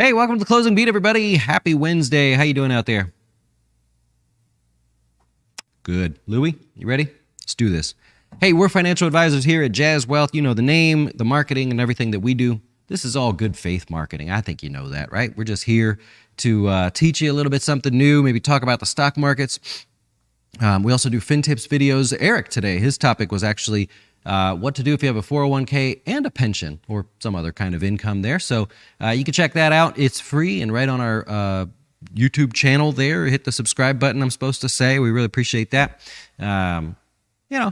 Hey, welcome to the Closing Beat, everybody. Happy Wednesday. How you doing out there? Good. Louie, you ready? Let's do this. Hey, we're financial advisors here at Jazz Wealth. You know the name, the marketing, and everything that we do. This is all good faith marketing. I think you know that, right? We're just here to teach you a little bit something new, maybe talk about the stock markets. We also do FinTips videos. Eric today, his topic was actually what to do if you have a 401k and a pension or some other kind of income there. So you can check that out. It's free and right on our YouTube channel there. Hit the subscribe button, I'm supposed to say. We really appreciate that.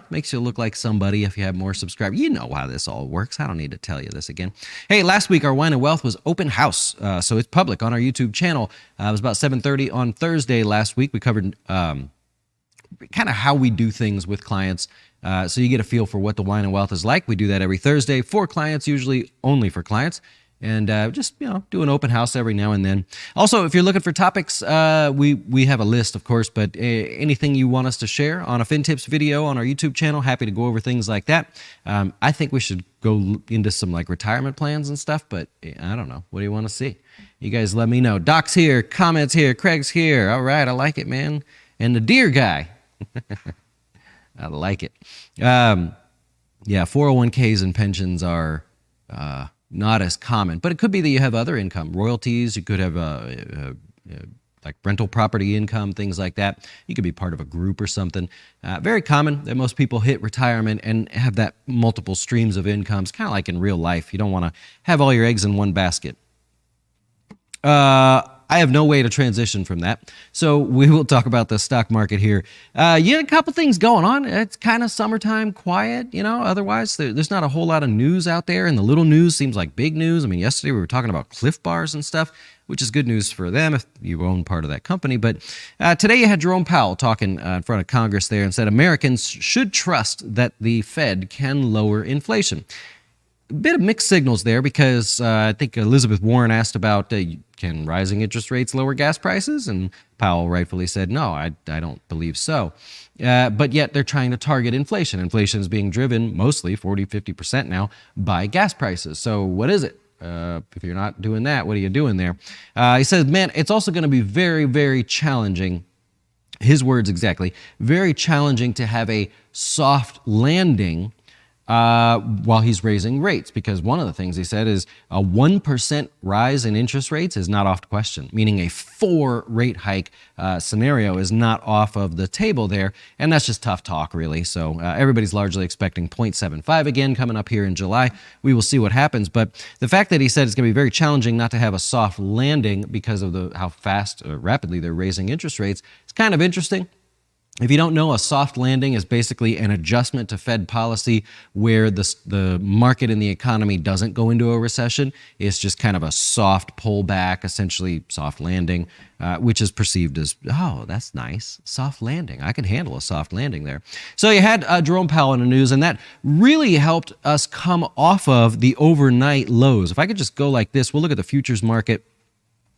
Makes you look like somebody if you have more subscribers. You know how this all works. I don't need to tell you this again. Hey, last week our Wine and Wealth was open house. So it's public on our YouTube channel. It was about 7:30 on Thursday last week. We covered kind of how we do things with clients. So you get a feel for what the Wine and Wealth is like. We do that every Thursday for clients, usually only for clients. And do an open house every now and then. Also, if you're looking for topics, we have a list, of course, but anything you want us to share on a FinTips video on our YouTube channel, happy to go over things like that. I think we should go into some like retirement plans and stuff, but I don't know. What do you want to see? You guys let me know. Doc's here, comments here, Craig's here. All right, I like it, man. And the deer guy. I like it. 401ks and pensions are not as common, but it could be that you have other income, royalties. You could have like rental property income, things like that. You could be part of a group or something. Very common that most people hit retirement and have that multiple streams of incomes, kind of like in real life. You don't want to have all your eggs in one basket. I have no way to transition from that. So we will talk about the stock market here. A couple things going on. It's kind of summertime quiet, otherwise there's not a whole lot of news out there, and the little news seems like big news. I mean, yesterday we were talking about Cliff Bars and stuff, which is good news for them if you own part of that company. But today you had Jerome Powell talking in front of Congress there and said Americans should trust that the Fed can lower inflation. A bit of mixed signals there because I think Elizabeth Warren asked about can rising interest rates lower gas prices? And Powell rightfully said, no, I don't believe so. But yet they're trying to target inflation. Inflation is being driven mostly 40-50% now by gas prices. So what is it? If you're not doing that, what are you doing there? He says, man, it's also going to be very, very challenging. His words exactly, very challenging to have a soft landing while he's raising rates, because one of the things he said is a 1% rise in interest rates is not off the question, meaning a 4 rate hike scenario is not off of the table there, and that's just tough talk, really. So everybody's largely expecting 0.75 again coming up here in July. We will see what happens, but the fact that he said it's going to be very challenging not to have a soft landing because of how fast or rapidly they're raising interest rates, it's kind of interesting. If you don't know, a soft landing is basically an adjustment to Fed policy where the market and the economy doesn't go into a recession. It's just kind of a soft pullback, essentially soft landing, which is perceived as, oh, that's nice, soft landing. I can handle a soft landing there. So you had Jerome Powell in the news, and that really helped us come off of the overnight lows. If I could just go like this, we'll look at the futures market.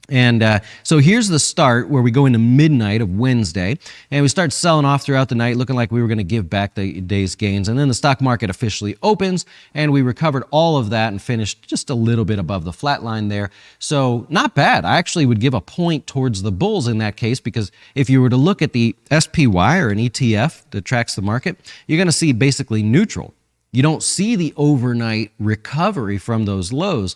And so here's the start where we go into midnight of Wednesday, and we start selling off throughout the night, looking like we were going to give back the day's gains. And then the stock market officially opens, and we recovered all of that and finished just a little bit above the flat line there. So not bad. I actually would give a point towards the bulls in that case, because if you were to look at the SPY or an ETF that tracks the market, you're going to see basically neutral. You don't see the overnight recovery from those lows.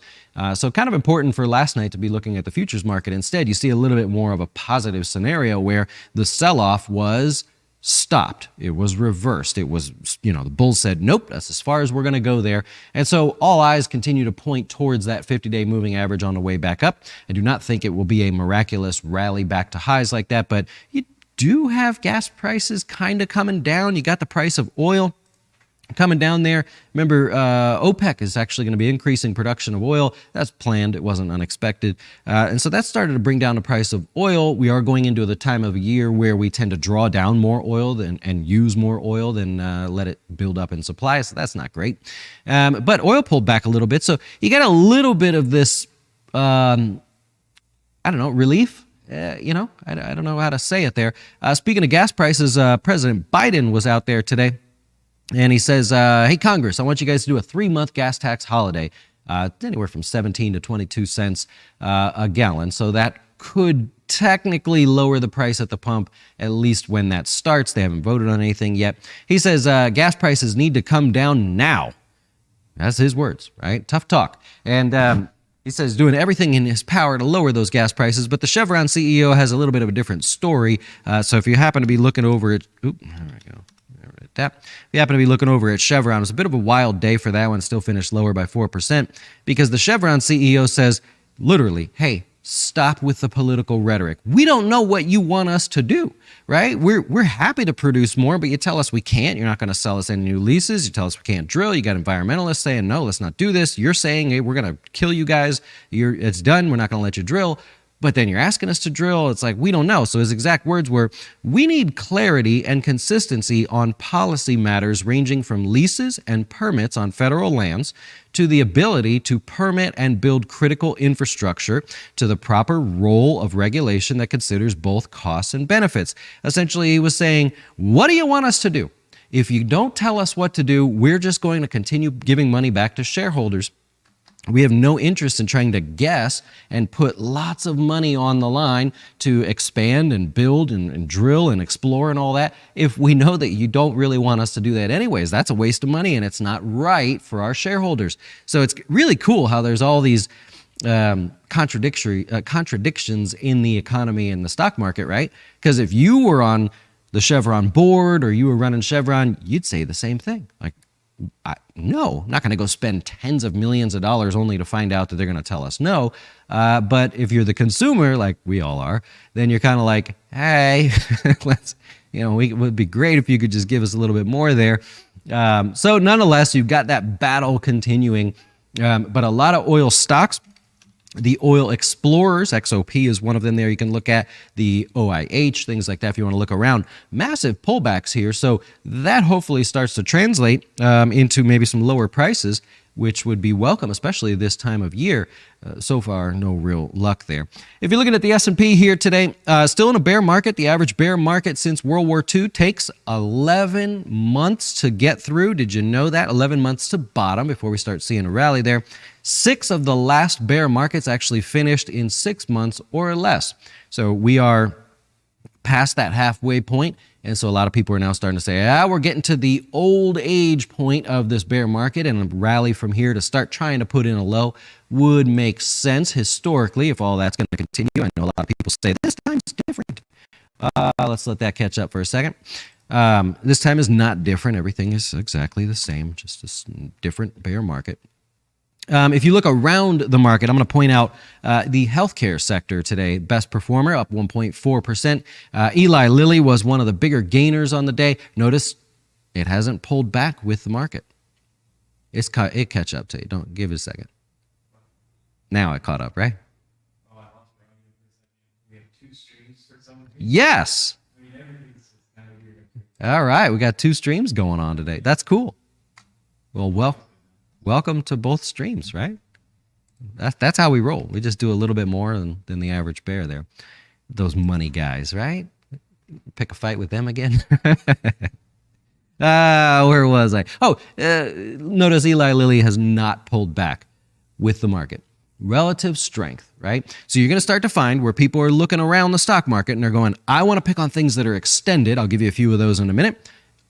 So kind of important for last night to be looking at the futures market. Instead, you see a little bit more of a positive scenario where the sell-off was stopped. It was reversed. It was, the bulls said, nope, that's as far as we're going to go there. And so all eyes continue to point towards that 50-day moving average on the way back up. I do not think it will be a miraculous rally back to highs like that, but you do have gas prices kind of coming down. You got the price of oil coming down there. Remember, OPEC is actually going to be increasing production of oil. That's planned. It wasn't unexpected. And so that started to bring down the price of oil. We are going into the time of year where we tend to draw down more oil and use more oil than let it build up in supply. So that's not great. But oil pulled back a little bit. So you got a little bit of this, relief. I don't know how to say it there. Speaking of gas prices, President Biden was out there today. And he says, hey, Congress, I want you guys to do a 3-month gas tax holiday. anywhere from 17 to 22 cents a gallon. So that could technically lower the price at the pump, at least when that starts. They haven't voted on anything yet. He says gas prices need to come down now. That's his words, right? Tough talk. And he says doing everything in his power to lower those gas prices, but the Chevron CEO has a little bit of a different story. So if you happen to be looking over at, there we go. If you happen to be looking over at Chevron, it was a bit of a wild day for that one. Still finished lower by 4% because the Chevron CEO says, literally, hey, stop with the political rhetoric. We don't know what you want us to do, right? We're happy to produce more, but you tell us we can't. You're not going to sell us any new leases. You tell us we can't drill. You got environmentalists saying, no, let's not do this. You're saying, hey, we're going to kill you guys. It's done. We're not going to let you drill. But then you're asking us to drill. It's like, we don't know. So his exact words were, we need clarity and consistency on policy matters ranging from leases and permits on federal lands to the ability to permit and build critical infrastructure to the proper role of regulation that considers both costs and benefits. Essentially, he was saying, what do you want us to do? If you don't tell us what to do, we're just going to continue giving money back to shareholders. We have no interest in trying to guess and put lots of money on the line to expand and build and drill and explore and all that if we know that you don't really want us to do that anyways. That's a waste of money and it's not right for our shareholders. So it's really cool how there's all these contradictions in the economy and the stock market, right? Because if you were on the Chevron board or you were running Chevron, you'd say the same thing. Like, no, I'm not going to go spend tens of millions of dollars only to find out that they're going to tell us no. But if you're the consumer, like we all are, then you're kind of like, hey, let's, it would be great if you could just give us a little bit more there. So nonetheless, you've got that battle continuing. But a lot of oil stocks, the oil explorers, XOP is one of them there. You can look at the OIH, things like that if you want to look around. Massive pullbacks here. So that hopefully starts to translate into maybe some lower prices, which would be welcome, especially this time of year. So far, no real luck there. If you're looking at the S&P here today, still in a bear market. The average bear market since World War II takes 11 months to get through. Did you know that? 11 months to bottom before we start seeing a rally there. 6 of the last bear markets actually finished in 6 months or less. So we are past that halfway point. And so a lot of people are now starting to say, we're getting to the old age point of this bear market, and a rally from here to start trying to put in a low would make sense historically if all that's going to continue. I know a lot of people say this time's different. Let's let that catch up for a second. This time is not different. Everything is exactly the same, just a different bear market. If you look around the market, I'm going to point out the healthcare sector today, best performer, up 1.4%. Eli Lilly was one of the bigger gainers on the day. Notice it hasn't pulled back with the market. It catch up to you. Don't give it a second. Now it caught up, right? Yes. All right, we got 2 streams going on today. That's cool. Well, welcome to both streams, right? That's how we roll. We just do a little bit more than the average bear there. Those money guys, right? Pick a fight with them again. Where was I? Notice Eli Lilly has not pulled back with the market. Relative strength, right? So you're going to start to find where people are looking around the stock market and they're going, I want to pick on things that are extended. I'll give you a few of those in a minute.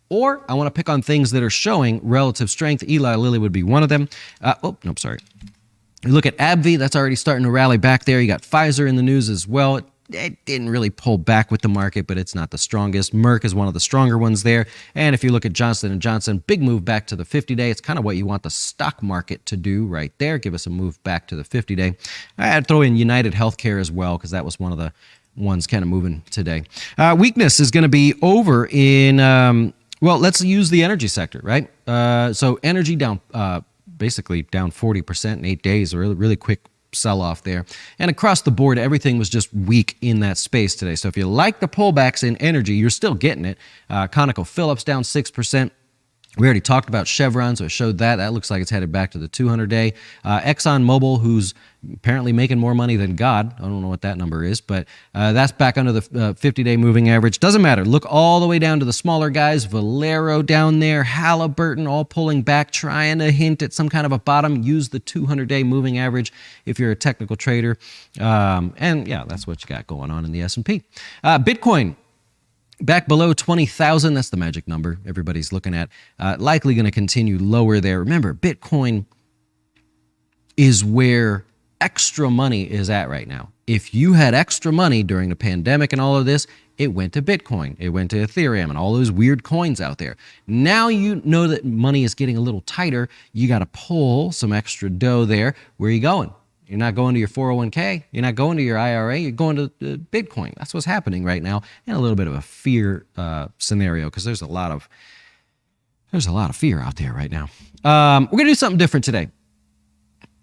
Or I want to pick on things that are showing relative strength. Eli Lilly would be one of them. You look at AbbVie, that's already starting to rally back there. You got Pfizer in the news as well. It didn't really pull back with the market, but it's not the strongest. Merck is one of the stronger ones there. And if you look at Johnson & Johnson, big move back to the 50-day. It's kind of what you want the stock market to do right there. Give us a move back to the 50-day. I'd throw in United Healthcare as well, because that was one of the ones kind of moving today. Weakness is going to be over in... let's use the energy sector, right? So energy down, basically down 40% in 8 days, a really, really quick sell-off there. And across the board, everything was just weak in that space today. So if you like the pullbacks in energy, you're still getting it. ConocoPhillips down 6%. We already talked about Chevron, so I showed that. That looks like it's headed back to the 200-day. ExxonMobil, who's apparently making more money than God. I don't know what that number is, but that's back under the 50-day moving average. Doesn't matter. Look all the way down to the smaller guys. Valero down there, Halliburton all pulling back, trying to hint at some kind of a bottom. Use the 200-day moving average if you're a technical trader. And yeah, that's what you got going on in the S&P. Bitcoin. Back below 20,000, that's the magic number everybody's looking at. Likely going to continue lower there. Remember, Bitcoin is where extra money is at right now. If you had extra money during the pandemic and all of this, it went to Bitcoin, it went to Ethereum and all those weird coins out there. Now you know that money is getting a little tighter. You got to pull some extra dough there. Where are you going? You're not going to your 401k. You're not going to your IRA. You're going to Bitcoin. That's what's happening right now, and a little bit of a fear scenario because there's a lot of fear out there right now. We're gonna do something different today.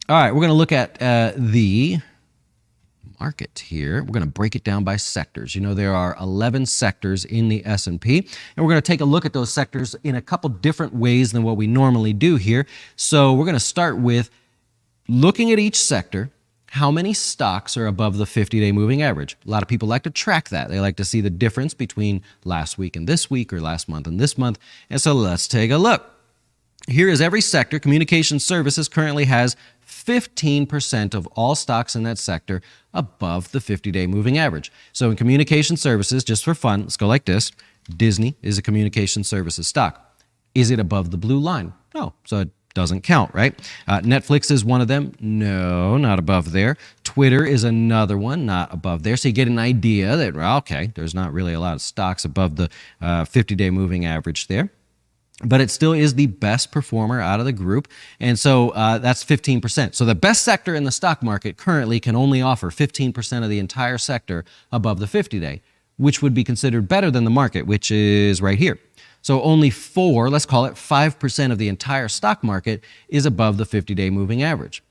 All right, we're gonna look at the market here. We're gonna break it down by sectors. You know, there are 11 sectors in the S&P, and we're gonna take a look at those sectors in a couple different ways than what we normally do here. So we're gonna start with looking at each sector, how many stocks are above the 50-day moving average. A lot of people like to track that. They like to see the difference between last week and this week or last month and this month. And so let's take a look. Here is every sector. Communication services currently has 15% of all stocks in that sector above the 50-day moving average. So in communication services, just for fun, let's go like this. Disney is a communication services stock. Is it above the blue line? No. So it doesn't count, right? Netflix is one of them. No, not above there. Twitter is another one, not above there. So you get an idea that, well, okay, there's not really a lot of stocks above the 50-day moving average there. But it still is the best performer out of the group. And so that's 15%. So the best sector in the stock market currently can only offer 15% of the entire sector above the 50-day, which would be considered better than the market, which is right here. So only 4, let's call it 5% of the entire stock market is above the 50-day moving average.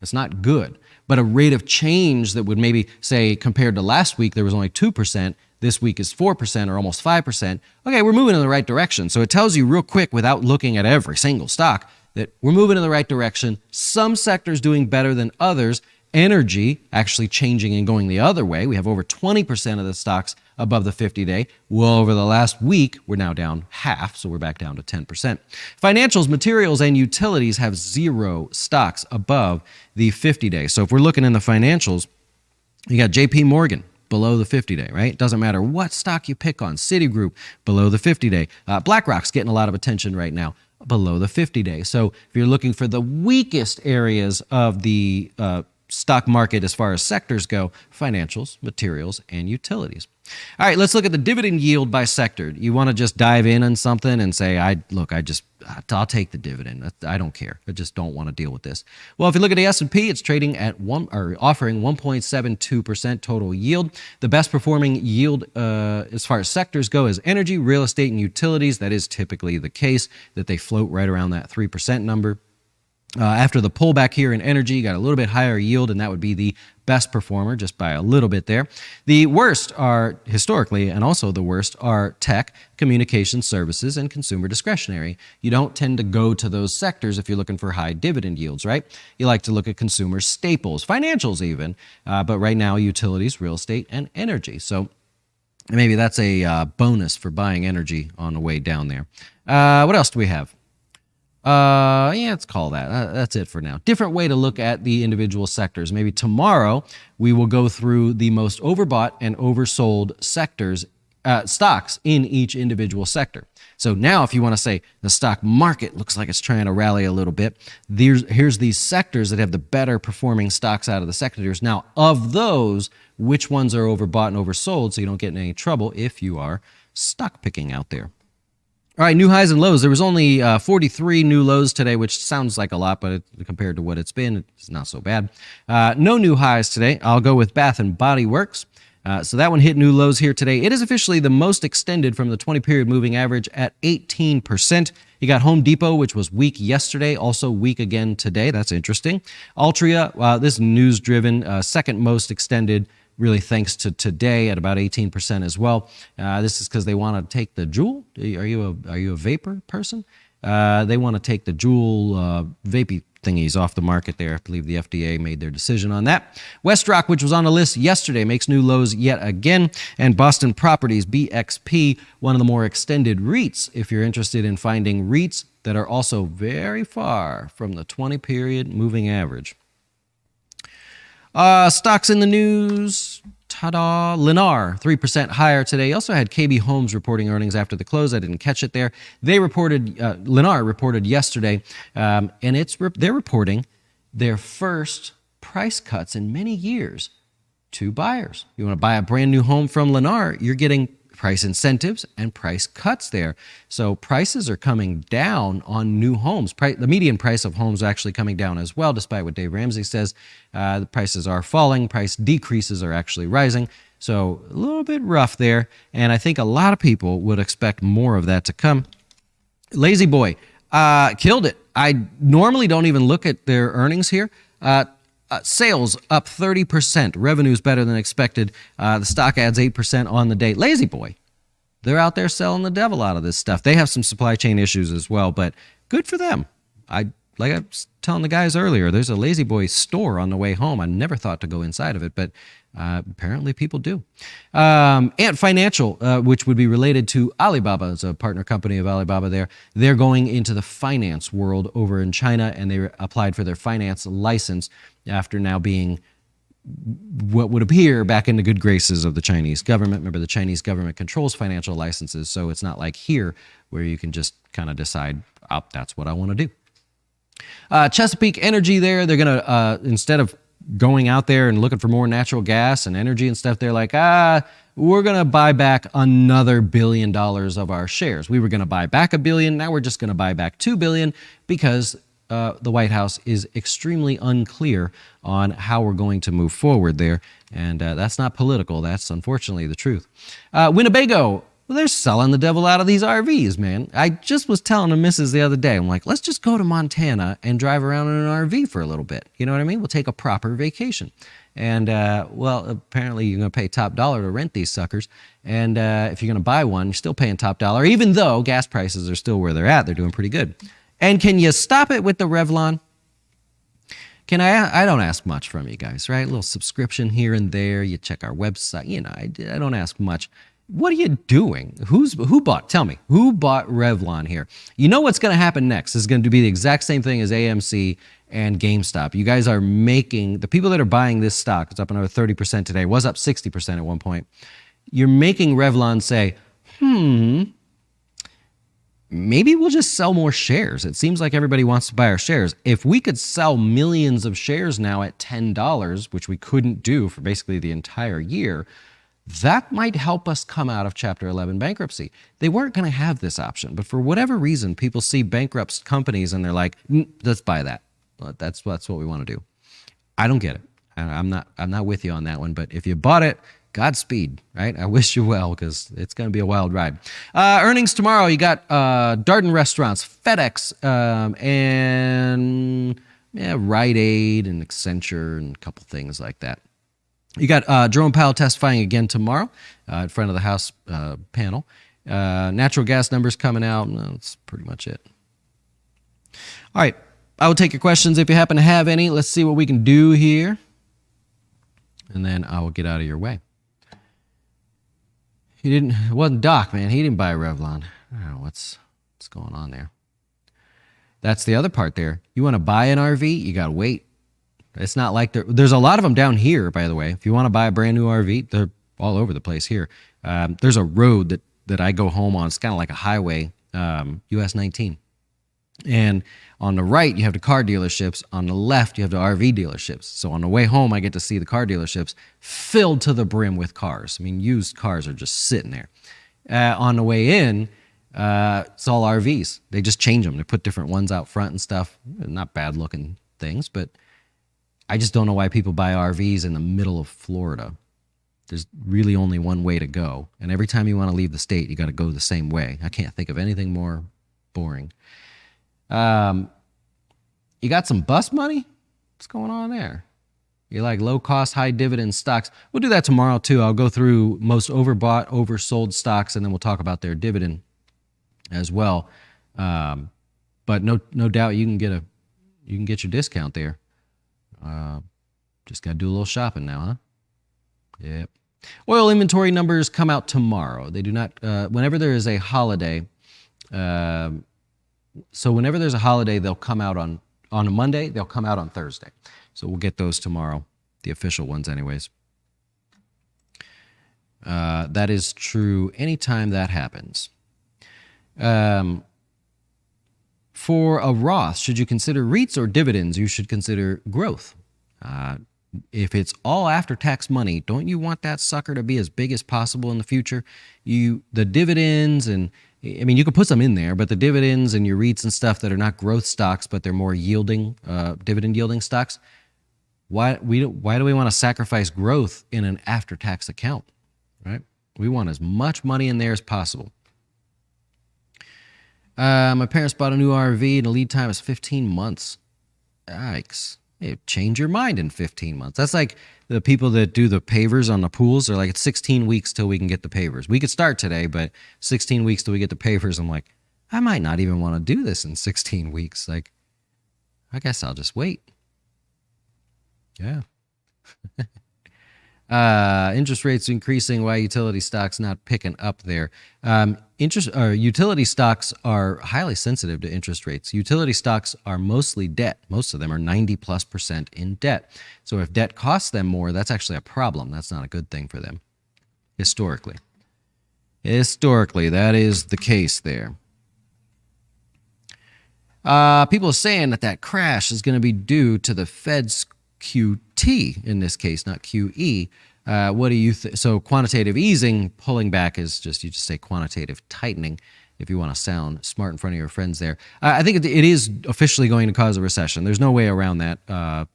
It's not good, but a rate of change that would maybe say compared to last week, there was only 2%, this week is 4% or almost 5%. Okay, we're moving in the right direction. So it tells you real quick without looking at every single stock that we're moving in the right direction. Some sectors doing better than others. Energy actually changing and going the other way. We have over 20% of the stocks above the 50-day. Well, over the last week, we're now down half, so we're back down to 10%. Financials, materials, and utilities have 0 stocks above the 50-day. So if we're looking in the financials, you got JP Morgan below the 50-day, right? Doesn't matter what stock you pick on. Citigroup below the 50-day. BlackRock's getting a lot of attention right now, below the 50-day. So if you're looking for the weakest areas of the stock market as far as sectors go, financials, materials, and utilities. All right, let's look at the dividend yield by sector. You want to just dive in on something and say, I'll take the dividend. I don't care. I just don't want to deal with this. Well, if you look at the S&P, it's trading at offering 1.72% total yield. The best performing yield as far as sectors go is energy, real estate, and utilities. That is typically the case, that they float right around that 3% number. After the pullback here in energy, you got a little bit higher yield, and that would be the best performer just by a little bit there. The worst are, historically, and also the worst are tech, communication services, and consumer discretionary. You don't tend to go to those sectors if you're looking for high dividend yields, right? You like to look at consumer staples, financials even, but right now utilities, real estate, and energy. So maybe that's a bonus for buying energy on the way down there. What else do we have? Let's call that. That's it for now. Different way to look at the individual sectors. Maybe tomorrow we will go through the most overbought and oversold sectors, stocks in each individual sector. So now if you want to say the stock market looks like it's trying to rally a little bit, here's these sectors that have the better performing stocks out of the sectors. Now, of those, which ones are overbought and oversold so you don't get in any trouble if you are stock picking out there. All right, new highs and lows. There was only 43 new lows today, which sounds like a lot, but compared to what it's been, it's not so bad. No new highs today. I'll go with Bath & Body Works. So that one hit new lows here today. It is officially the most extended from the 20-period moving average at 18%. You got Home Depot, which was weak yesterday, also weak again today. That's interesting. Altria, this news-driven, second most extended, really thanks to today at about 18% as well. This is because they want to take the jewel. Are you a vapor person? They want to take the Juul vapey thingies off the market there. I believe the FDA made their decision on that. Westrock, which was on the list yesterday, makes new lows yet again. And Boston Properties, BXP, one of the more extended REITs, if you're interested in finding REITs that are also very far from the 20-period moving average. Stocks in the news. Ta-da! Lennar, 3% higher today. You also had KB Homes reporting earnings after the close. I didn't catch it there. They reported, Lennar reported yesterday, and they're reporting their first price cuts in many years to buyers. You want to buy a brand new home from Lennar, you're getting price incentives and price cuts there. So prices are coming down on new homes. The median price of homes are actually coming down as well, despite what Dave Ramsey says. The prices are falling. Price decreases are actually rising. So a little bit rough there. And I think a lot of people would expect more of that to come. Lazy Boy killed it. I normally don't even look at their earnings here. Sales up 30%. Revenues better than expected. The stock adds 8% on the day. Lazy Boy, they're out there selling the devil out of this stuff. They have some supply chain issues as well, but good for them. Like I was telling the guys earlier, there's a Lazy Boy store on the way home. I never thought to go inside of it, but apparently people do. Ant Financial, which would be related to Alibaba, is a partner company of Alibaba there. They're going into the finance world over in China, and they applied for their finance license after now being what would appear back in the good graces of the Chinese government. Remember, the Chinese government controls financial licenses, so it's not like here where you can just kind of decide, oh, that's what I want to do. Chesapeake Energy there, they're going to, instead of going out there and looking for more natural gas and energy and stuff, they're like, we're going to buy back another $1 billion of our shares. We were going to buy back $1 billion. Now we're just going to buy back $2 billion because the White House is extremely unclear on how we're going to move forward there. And that's not political. That's unfortunately the truth. Winnebago, well, they're selling the devil out of these RVs, man. I just was telling the missus the other day, I'm like, let's just go to Montana and drive around in an RV for a little bit. You know what I mean? We'll take a proper vacation. And, well, apparently you're going to pay top dollar to rent these suckers. And if you're going to buy one, you're still paying top dollar, even though gas prices are still where they're at. They're doing pretty good. And can you stop it with the Revlon? I don't ask much from you guys, right? A little subscription here and there. You check our website. You know, I don't ask much. What are you doing? Tell me, who bought Revlon here? You know what's going to happen next is going to be the exact same thing as AMC and GameStop. You guys are making, the people that are buying this stock, it's up another 30% today, was up 60% at one point. You're making Revlon say, maybe we'll just sell more shares. It seems like everybody wants to buy our shares. If we could sell millions of shares now at $10, which we couldn't do for basically the entire year, that might help us come out of Chapter 11 bankruptcy. They weren't going to have this option, but for whatever reason, people see bankrupt companies and they're like, let's buy that. That's what we want to do. I don't get it. I'm not with you on that one, but if you bought it, Godspeed, right? I wish you well because it's going to be a wild ride. Earnings tomorrow, you got Darden Restaurants, FedEx, and Rite Aid and Accenture and a couple things like that. You got Jerome Powell testifying again tomorrow in front of the House panel. Natural gas numbers coming out. That's pretty much it. All right. I will take your questions if you happen to have any. Let's see what we can do here. And then I will get out of your way. It wasn't Doc, man. He didn't buy a Revlon. I don't know what's going on there. That's the other part there. You want to buy an RV, you got to wait. It's not like there's a lot of them down here, by the way. If you want to buy a brand new RV, they're all over the place here. There's a road that I go home on. It's kind of like a highway, US 19. And on the right, you have the car dealerships. On the left, you have the RV dealerships. So on the way home, I get to see the car dealerships filled to the brim with cars. I mean, used cars are just sitting there. On the way in, it's all RVs. They just change them. They put different ones out front and stuff. Not bad-looking things, but I just don't know why people buy RVs in the middle of Florida. There's really only one way to go. And every time you want to leave the state, you got to go the same way. I can't think of anything more boring. You got some bus money? What's going on there? You like low-cost, high-dividend stocks? We'll do that tomorrow, too. I'll go through most overbought, oversold stocks, and then we'll talk about their dividend as well. but no doubt you can get your discount there. Just got to do a little shopping now, huh? Yep. Oil inventory numbers come out tomorrow. They do not, whenever there is a holiday, so whenever there's a holiday, they'll come out on a Monday, they'll come out on Thursday. So we'll get those tomorrow, the official ones anyways. That is true anytime that happens. For a Roth, should you consider REITs or dividends? You should consider growth. If it's all after-tax money, don't you want that sucker to be as big as possible in the future? The dividends, and I mean, you could put some in there, but the dividends and your REITs and stuff that are not growth stocks, but they're more yielding, dividend-yielding stocks, why do we want to sacrifice growth in an after-tax account, right? We want as much money in there as possible. My parents bought a new RV and the lead time is 15 months. Yikes. Change your mind in 15 months. That's like the people that do the pavers on the pools. They're like, it's 16 weeks till we can get the pavers. We could start today, but 16 weeks till we get the pavers. I'm like, I might not even want to do this in 16 weeks. Like, I guess I'll just wait. Yeah. Interest rates increasing. Why utility stocks not picking up there? Utility stocks are highly sensitive to interest rates. Utility stocks are mostly debt. Most of them are 90+% in debt. So if debt costs them more, that's actually a problem. That's not a good thing for them. Historically, that is the case there. People are saying that crash is going to be due to the Fed's QT in this case, not QE. What do you think? So quantitative easing, pulling back is just, you just say quantitative tightening if you want to sound smart in front of your friends there. I think it is officially going to cause a recession. There's no way around that.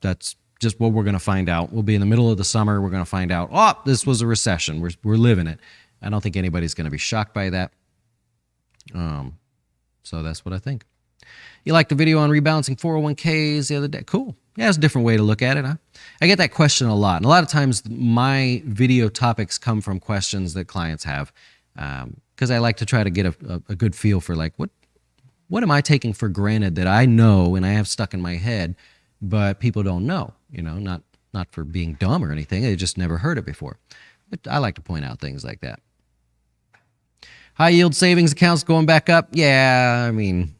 That's just what we're going to find out. We'll be in the middle of the summer. We're going to find out, oh, this was a recession. We're living it. I don't think anybody's going to be shocked by that. So that's what I think. You liked the video on rebalancing 401ks the other day? Cool. Yeah, it's a different way to look at it, huh? I get that question a lot. And a lot of times my video topics come from questions that clients have, because I like to try to get a good feel for, like, what am I taking for granted that I know and I have stuck in my head, but people don't know, not for being dumb or anything. They just never heard it before. But I like to point out things like that. High yield savings accounts going back up? Yeah, I mean,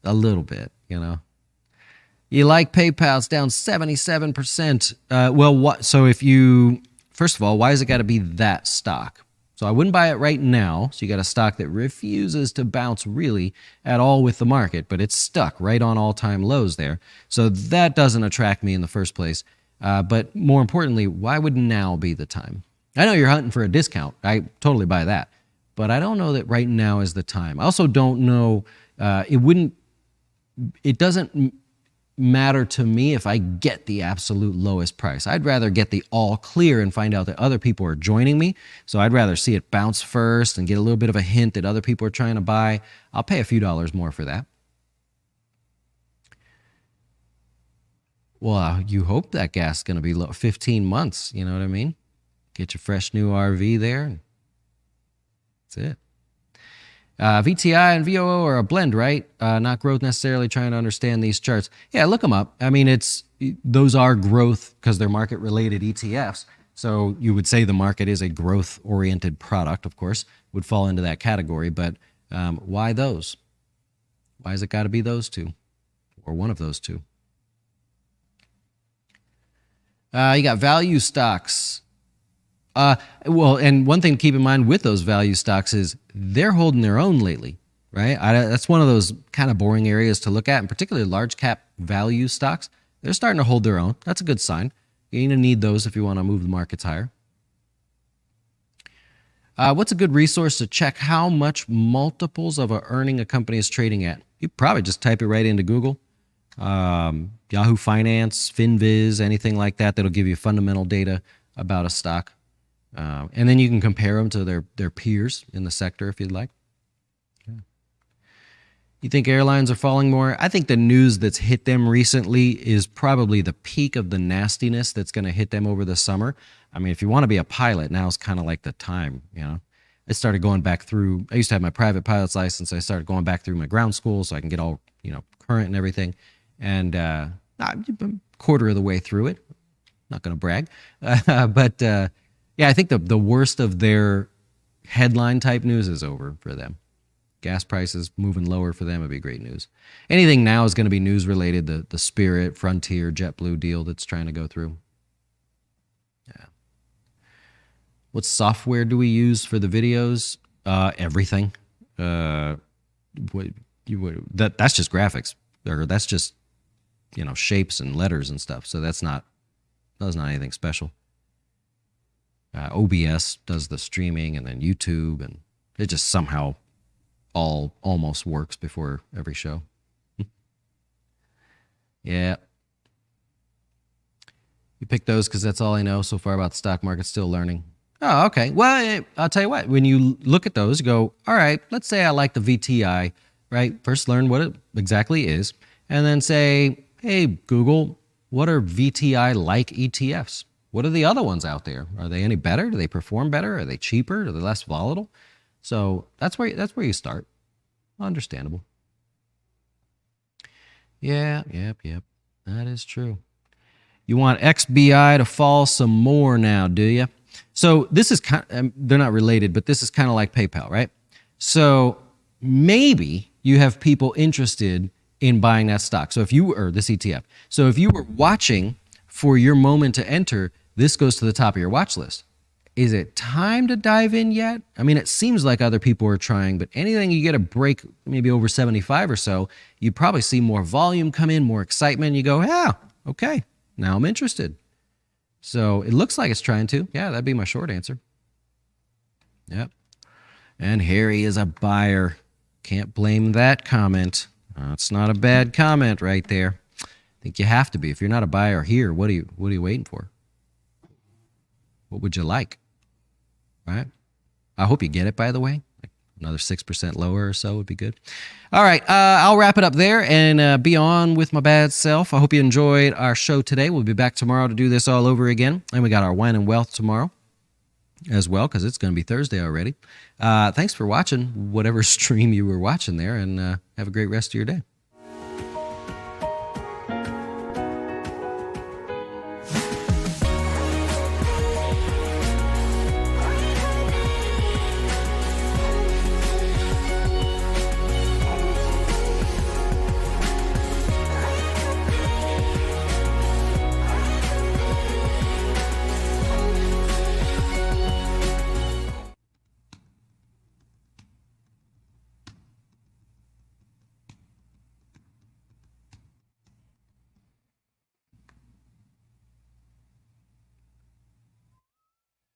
a little bit, You like PayPal? It's down 77%. So first of all, why has it got to be that stock? So I wouldn't buy it right now. So you got a stock that refuses to bounce really at all with the market, but it's stuck right on all-time lows there. So that doesn't attract me in the first place. But more importantly, why would now be the time? I know you're hunting for a discount. I totally buy that. But I don't know that right now is the time. I also don't know, it doesn't matter to me if I get the absolute lowest price. I'd rather get the all clear and find out that other people are joining me. So I'd rather see it bounce first and get a little bit of a hint that other people are trying to buy. I'll pay a few dollars more for that. Well, you hope that gas is going to be low. 15 months, you know what I mean? Get your fresh new RV there. That's it. VTI and VOO are a blend, right? Not growth necessarily. Trying to understand these charts. Yeah, look them up. I mean, those are growth because they're market-related ETFs. So you would say the market is a growth-oriented product, of course, would fall into that category. But why those? Why has it got to be those two or one of those two? You got value stocks. And one thing to keep in mind with those value stocks is they're holding their own lately, right? That's one of those kind of boring areas to look at, and particularly large cap value stocks. They're starting to hold their own. That's a good sign. You're going to need those if you want to move the markets higher. What's a good resource to check how much multiples of a earning a company is trading at? You probably just type it right into Google. Yahoo Finance, FinViz, anything like that. That'll give you fundamental data about a stock. And then you can compare them to their peers in the sector if you'd like. Yeah. You think airlines are falling more? I think the news that's hit them recently is probably the peak of the nastiness that's going to hit them over the summer. I mean, if you want to be a pilot, now is kind of like the time, I started going back through, I used to have my private pilot's license. I started going back through my ground school so I can get all current and everything. And I'm a quarter of the way through it. Not going to brag, but yeah, I think the worst of their headline type news is over for them. Gas prices moving lower for them would be great news. Anything now is going to be news related. The Spirit, Frontier, JetBlue deal that's trying to go through. Yeah. What software do we use for the videos? Everything. That's just graphics, or that's just shapes and letters and stuff. So that's not anything special. OBS does the streaming, and then YouTube, and it just somehow all almost works before every show. Yeah. You picked those because that's all I know so far about the stock market. Still learning. Oh, okay. Well, I'll tell you what. When you look at those, you go, all right, let's say I like the VTI, right? First learn what it exactly is, and then say, hey, Google, what are VTI-like ETFs? What are the other ones out there? Are they any better? Do they perform better? Are they cheaper? Are they less volatile? So that's where you start. Understandable. Yeah, yep. That is true. You want XBI to fall some more now, do you? So this is they're not related, but this is kind of like PayPal, right? So maybe you have people interested in buying that stock. So if you or this ETF. So if you were watching for your moment to enter, this goes to the top of your watch list. Is it time to dive in yet? I mean, it seems like other people are trying, but anything you get a break, maybe over 75 or so, you probably see more volume come in, more excitement. You go, yeah, okay, now I'm interested. So it looks like it's trying to. Yeah, that'd be my short answer. Yep. And Harry is a buyer. Can't blame that comment. It's not a bad comment right there. I think you have to be. If you're not a buyer here, what are you waiting for? What would you like? Right? I hope you get it, by the way. Like another 6% lower or so would be good. All right. I'll wrap it up there and be on with my bad self. I hope you enjoyed our show today. We'll be back tomorrow to do this all over again. And we got our Wine and Wealth tomorrow as well, because it's going to be Thursday already. Thanks for watching whatever stream you were watching there, and have a great rest of your day.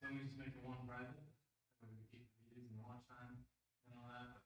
Then we just make it one private. So we can keep using the lunchtime and all that.